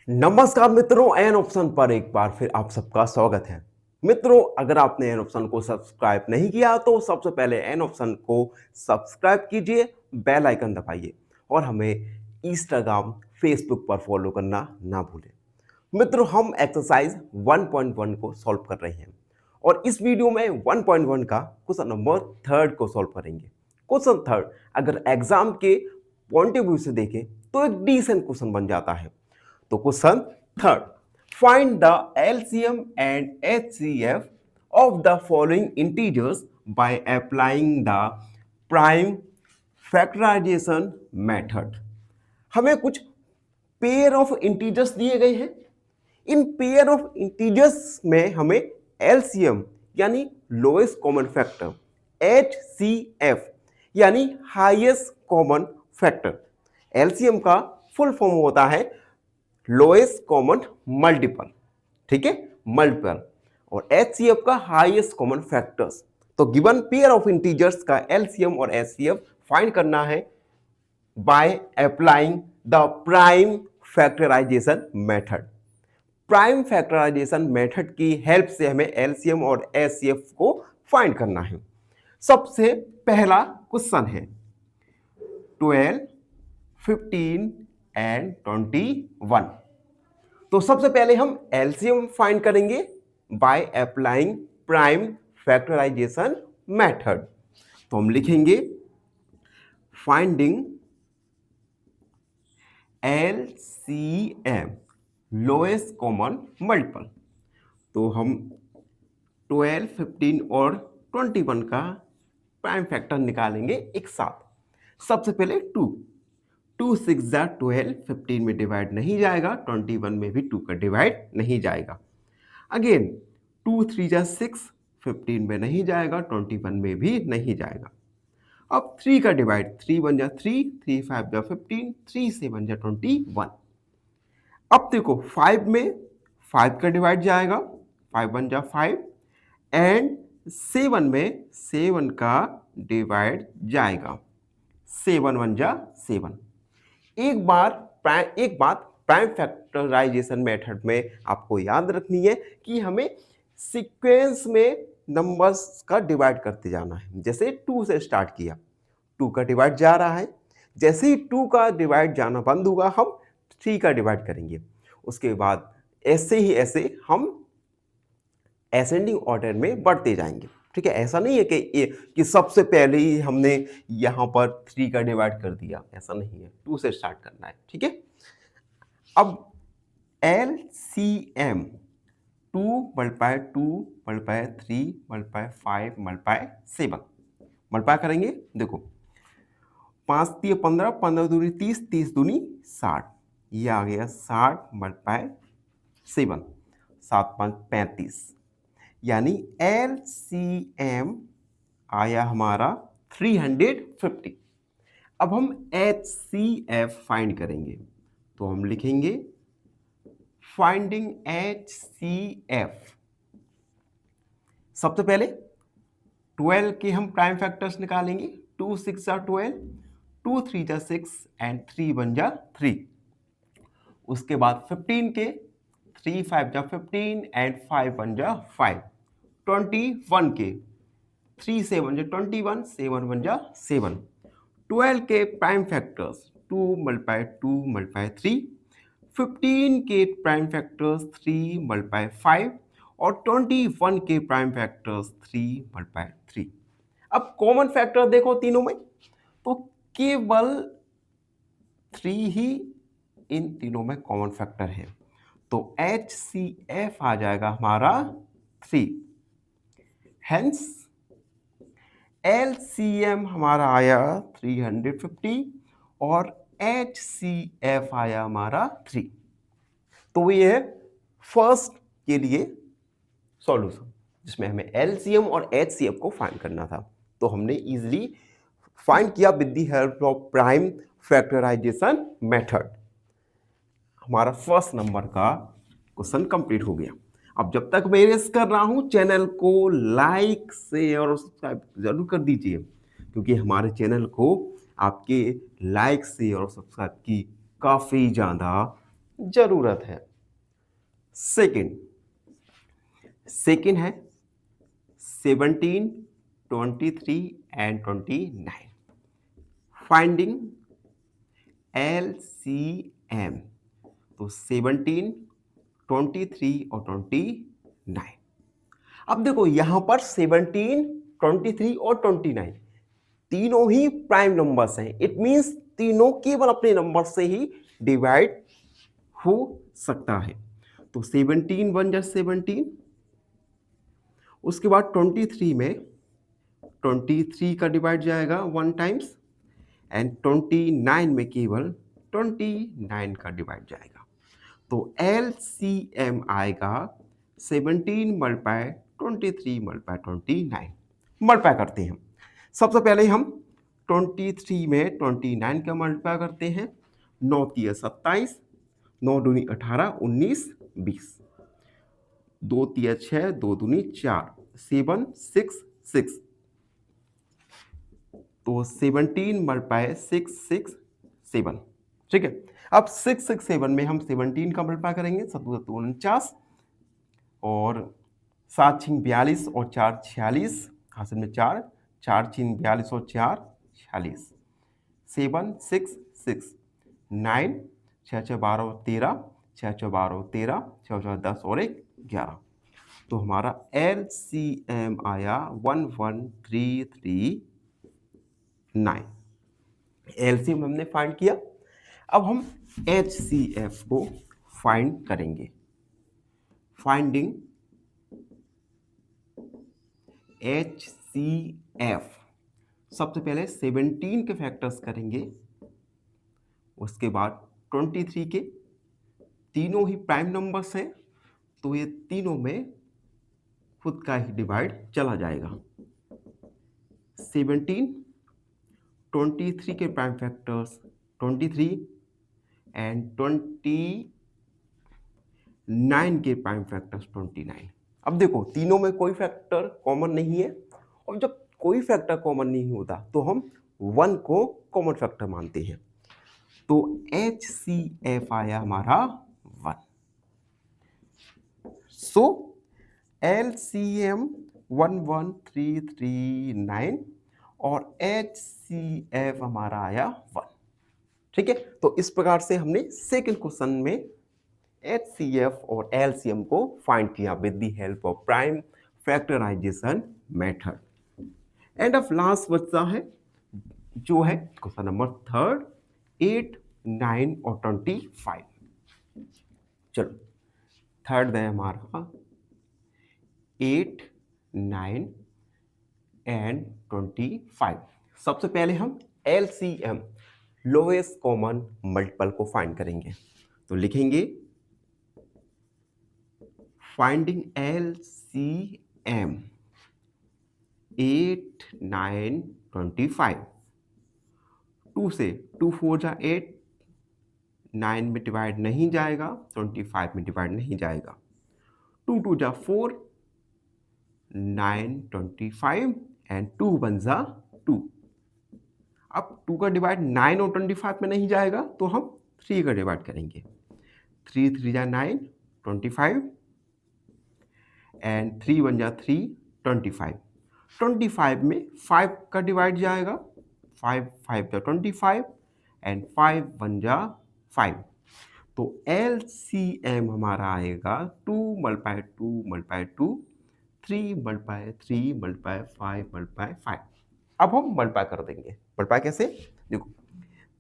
नमस्कार मित्रों, an option पर एक बार फिर आप सबका स्वागत है। मित्रों, अगर आपने एन ऑप्शन को सब्सक्राइब नहीं किया तो सबसे पहले एन ऑप्शन को सब्सक्राइब कीजिए, बेल आइकन दबाइए और हमें इंस्टाग्राम, फेसबुक पर फॉलो करना ना भूलें। मित्रों, हम एक्सरसाइज 1.1 को सॉल्व कर रहे हैं और इस वीडियो में 1.1 का क्वेश्चन नंबर थर्ड को सॉल्व करेंगे। क्वेश्चन थर्ड अगर एग्जाम के पॉइंट ऑफ व्यू से देखें तो एक डिसेंट क्वेश्चन बन जाता है। तो question third, find the LCM and HCF of the following integers by applying the prime factorization method. हमें कुछ पेयर ऑफ इंटीजर्स दिए गए हैं। इन पेयर ऑफ इंटीजर्स में हमें एलसीएम यानी लोएस्ट कॉमन फैक्टर, एचसीएफ यानी हाईएस्ट कॉमन फैक्टर। एलसीएम का फुल फॉर्म होता है लोएस्ट कॉमन मल्टीपल, ठीक है, मल्टीपल, और एचसीएफ का हाईएस्ट कॉमन फैक्टर्स। तो गिवन पेयर ऑफ इंटीजर्स का एलसीएम और एचसीएफ फाइंड करना है by applying the prime factorization method. Prime factorization method की हेल्प से हमें एलसीएम और एचसीएफ को फाइंड करना है। सबसे पहला क्वेश्चन है 12, 15 एंड 21। तो सबसे पहले हम एलसीएम फाइंड करेंगे by applying prime factorization method. तो हम लिखेंगे finding LCM lowest common multiple. तो हम 12, 15 और 21 का प्राइम फैक्टर निकालेंगे एक साथ। सबसे पहले 2 6 जा 12, 15 में डिवाइड नहीं जाएगा, 21 में भी 2 का डिवाइड नहीं जाएगा। अगेन 2 3 जा 6, 15 में नहीं जाएगा, 21 में भी नहीं जाएगा। अब 3 का डिवाइड, 3 1 जा 3, 3 5 जा 15, 3 7 जा 21। अब देखो 5 में 5 का डिवाइड जाएगा, 5 1 जा 5 एंड 7 में 7 का डिवाइड जाएगा, 7 1 जा 7। एक बात प्राइम फैक्टराइजेशन मेथड में आपको याद रखनी है कि हमें सीक्वेंस में नंबर्स का डिवाइड करते जाना है। जैसे 2 से स्टार्ट किया, 2 का डिवाइड जा रहा है, जैसे ही 2 का डिवाइड जाना बंद होगा हम 3 का डिवाइड करेंगे। उसके बाद ऐसे हम असेंडिंग ऑर्डर में बढ़ते जाएंगे, ठीक है। ऐसा नहीं है कि सबसे पहले ही हमने यहाँ पर 3 का डिवाइड कर दिया, ऐसा नहीं है, 2 से स्टार्ट करना है, ठीक है। अब LCM 2 multiply 2 multiply 3 multiply 5 multiply 7 multiply करेंगे। देखो 5 3 15, 15 दूनी 30, 30 दूनी 60, ये आ गया 60 मल्टीप्लाई 7, 7 5 35, यानी LCM आया हमारा 350। अब हम HCF फाइंड करेंगे, तो हम लिखेंगे फाइंडिंग HCF। सबसे पहले 12 के हम प्राइम फैक्टर्स निकालेंगे। 2 6 जा 12, 2 3 जा 6 एंड 3 1 जा 3। उसके बाद 15 के 3 5 जा 15 एंड 5 1 जा 5। 21 के 3 7 जा 21, 7 1 जा 7। 12 के प्राइम फैक्टर्स 2 मल्टीप्लाई 2 मल्टीप्लाई 3। 15 के प्राइम फैक्टर्स 3 मल्टीप्लाई 5 और 21 के प्राइम फैक्टर्स 3 मल्टीप्लाई 3। अब कॉमन फैक्टर देखो तीनों में, तो केवल 3 ही इन तीनों में कॉमन फैक्टर है, तो HCF आ जाएगा हमारा 3। हेंस LCM हमारा आया 350 और HCF आया हमारा 3। तो ये है फर्स्ट के लिए सॉल्यूशन जिसमें हमें LCM और HCF को फाइंड करना था। तो हमने इजीली फाइंड किया with the help of prime factorization method. हमारा फर्स्ट नंबर का क्वेश्चन कंप्लीट हो गया। अब जब तक मैं रेस कर रहा हूं, चैनल को लाइक शेयर और सब्सक्राइब जरूर कर दीजिए, क्योंकि हमारे चैनल को आपके लाइक शेयर और सब्सक्राइब की काफ़ी ज़्यादा जरूरत है। सेकंड सेकंड है 17, 23 एंड 29। Finding LCM। तो 17, 23 और 29। अब देखो यहां पर 17, 23 और 29 तीनों ही प्राइम नंबर्स हैं। इट मींस तीनों केवल अपने नंबर से ही डिवाइड हो सकता है। तो 17 बन जा 17, उसके बाद 23 में 23 का डिवाइड जाएगा 1 टाइम्स एंड 29 में केवल 29 का डिवाइड जाएगा। तो LCM आएगा 17 मल्टीप्लाई 23 मल्टीप्लाई 29। मल्टीप्लाई करते हैं। सबसे पहले हम 23 में 29 का मल्टीप्लाई करते हैं। 9 तिया 27, 9 दूनी 18, 19, 20, 2 तिया 6, 2 दूनी 4, 7, 6, 6। तो 17 मल्टीप्लाई 6, 6, 7। ठीक है। अब 6, 6, 7 में हम 17 का मल्टीप्लाई करेंगे। 7 49 और 7 छिंग 42 और 4 46, हासिल में 4, 4 छिंग 42 और 4 46, 7, 6, 6, 9, 6 6 12 13, 6 6 12 13, 6 6 10 और 1 11। तो हमारा LCM आया 11339। LCM हमने फाइंड किया। अब हम HCF को फाइंड करेंगे। Finding HCF। सबसे पहले 17 के फैक्टर्स करेंगे, उसके बाद 23 के। तीनों ही प्राइम नंबर्स हैं तो ये तीनों में खुद का ही डिवाइड चला जाएगा। 17, 23 के प्राइम फैक्टर्स 23 एंड 29 के प्राइम फैक्टर्स 29। अब देखो तीनों में कोई फैक्टर कॉमन नहीं है, और जब कोई फैक्टर कॉमन नहीं होता तो हम 1 को कॉमन फैक्टर मानते हैं। तो HCF आया हमारा 1। सो LCM 11339 और HCF हमारा आया 1। ठीक है। तो इस प्रकार से हमने सेकंड क्वेश्चन में HCF और LCM को फाइंड किया with the help of prime factorization method. End of last बचता है जो है क्वेश्चन नंबर थर्ड, 8, 9 और 25। चलो थर्ड है हमारा 8, 9 एंड 25। सबसे पहले हम LCM लोएस्ट कॉमन मल्टीपल को फाइंड करेंगे। तो लिखेंगे फाइंडिंग LCM 8, 9, 25। 2 से 2 4 जा 8, 9 में डिवाइड नहीं जाएगा, 25 में डिवाइड नहीं जाएगा। 2 2 जा 4, 9, 25 एंड 2 1 जा 2। अब 2 का डिवाइड 9 और 25 में नहीं जाएगा तो हम 3 का डिवाइड करेंगे। 3 3 जा 9, 25 एंड 3 1 जा 3, 25। 25 में 5 का डिवाइड जाएगा, 5 5 जा 25 एंड 5 1 जा 5। तो LCM हमारा आएगा 2 multiply 2 multiply 2, 3 multiply 3 multiply 5 multiply 5। अब हम मल्टीप्लाई कर देंगे। मल्टीप्लाई कैसे? देखो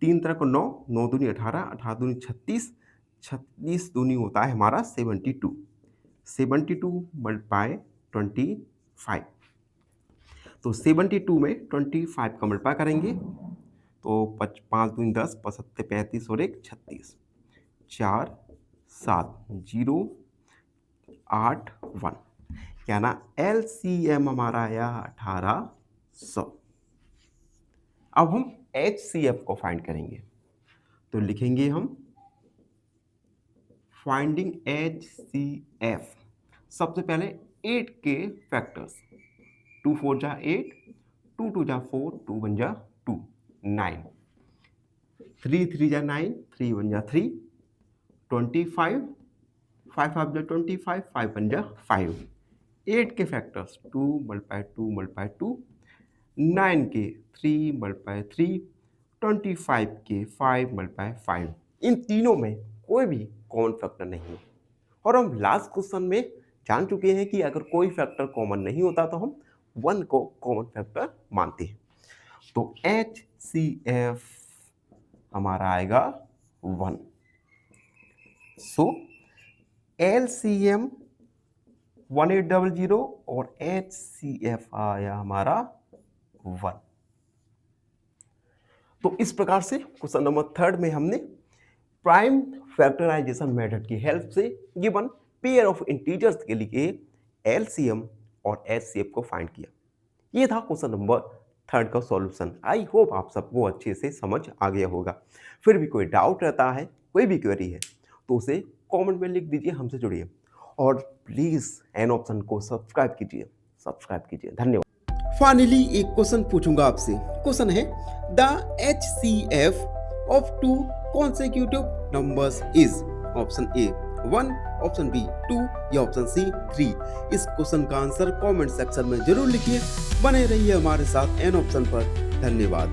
3 तरह को 9, 9 दूनी 18, 18 दूनी 36, 36 दूनी होता है हमारा 72। 72 मल्टीप्लाई 25। तो 72 में 25 का मल्टीप्लाई करेंगे तो 5 दूनी 10, 5 सत्ते 35 और 1 36, 4 7 0 8 1। क्या ना LCM हमारा आया 1800। अब हम HCF को फाइंड करेंगे। तो लिखेंगे हम फाइंडिंग HCF। सबसे पहले 8 के फैक्टर्स 2 4 जा 8, 2 2 जा 4, 2 1 जा 2, 9, 3 3 जा 9, 3 1 जा 3, 25, 5 5 जा 25, 5 1 जा 5, 8 के फैक्टर्स 2 मल्टीप्लाई 2 मल्टीप्लाई 2, 9 के 3 मल्टीप्लाई 3, 25 के 5 मल्टीप्लाई 5। इन तीनों में कोई भी कॉमन फैक्टर नहीं है और हम लास्ट क्वेश्चन में जान चुके हैं कि अगर कोई फैक्टर कॉमन नहीं होता तो हम 1 को कॉमन फैक्टर मानते हैं। तो HCF हमारा आएगा 1। सो LCM 1800 और HCF आया हमारा 1। तो इस प्रकार से क्वेश्चन नंबर 3 में हमने प्राइम फैक्टराइजेशन मेथड की हेल्प से गिवन पेयर ऑफ इंटीजर्स के लिए LCM और HCF को फाइंड किया। ये था क्वेश्चन नंबर 3 का सॉल्यूशन। आई होप आप सबको अच्छे से समझ आ गया होगा। फिर भी कोई डाउट रहता है, कोई भी क्वेरी है तो उसे कमेंट में लिख दीजिए, हमसे जुड़िए और प्लीज़ एन ऑप्शन को सब्सक्राइब कीजिए। धन्यवाद। फाइनली एक क्वेश्चन पूछूंगा आपसे। क्वेश्चन है the HCF of 2 consecutive numbers is option A 1, option B 2 या ऑप्शन सी 3। इस क्वेश्चन का आंसर कमेंट सेक्शन में जरूर लिखिए। बने रहिए हमारे साथ एन ऑप्शन पर। धन्यवाद।